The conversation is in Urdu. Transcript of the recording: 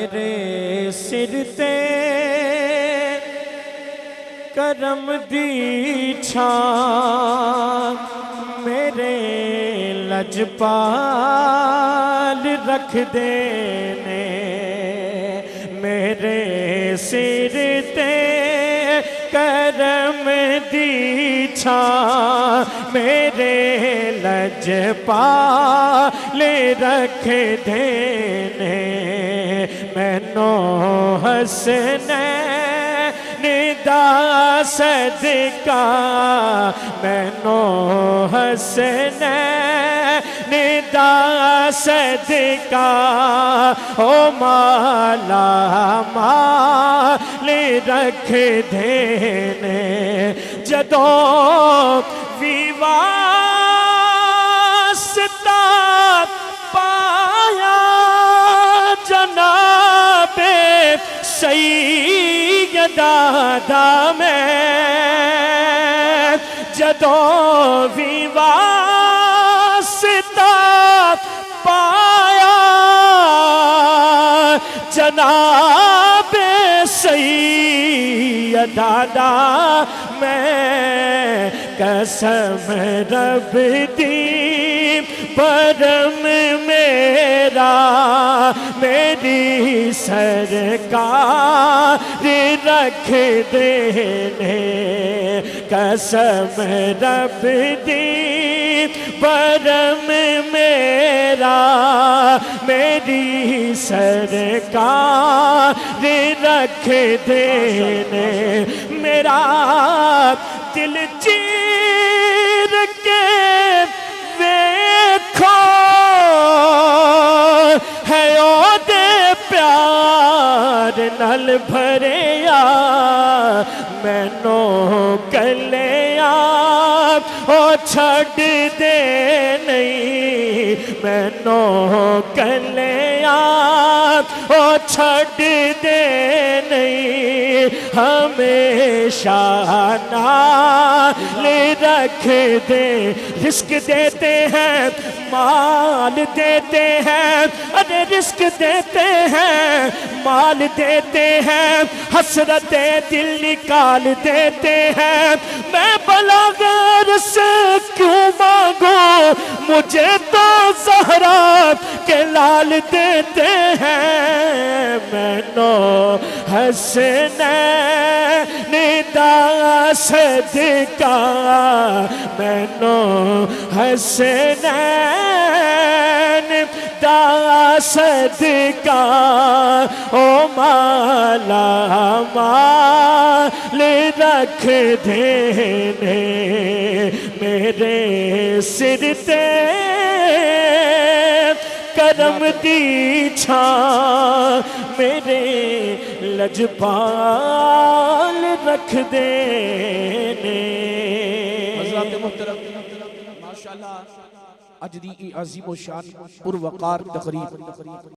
میرے سر تے کرم دی چھان میرے لجپال رکھ دینے میرے سر تے کرم دی چھان میرے لجپال رکھ دینے مینو حسنین دا صدقہ مینو حسنین دا صدقہ او مالا مال رکھ دینے جدوں بھی واسطہ پایا جناب سیدہ دا میں جدوں بھی واسطہ پایا جناب سیدہ دا میں قسم رب دی پرم میرا میری سرکار رکھ دینے قسم رب دی پرم میرا میری سرکار رکھ دینے میرا دل چیر کے ویکھو ہے او دے پیار نال بھریا مینو کلیا او چھڈ دے نہیں مینو کلیا او چھڈ دے نہیں ہمیشہ نال رکھ دے رزق دیتے ہیں مال دیتے ہیں ارے رزق دیتے ہیں مال دیتے ہیں حسرت دل نکال دیتے ہیں میں بلاغر سے کیوں مانگوں مجھے تو زہرا کے لال دیتے ہیں مینو حسنین دا صدقہ مینو حسنین دا صدقہ او مالا مال رکھ دینے میرے سر تے کرم دی چھان میرے لجپال رکھ دینے حضرات محترم ماشاءاللہ اج دی عظیم و شان پروقار تقریب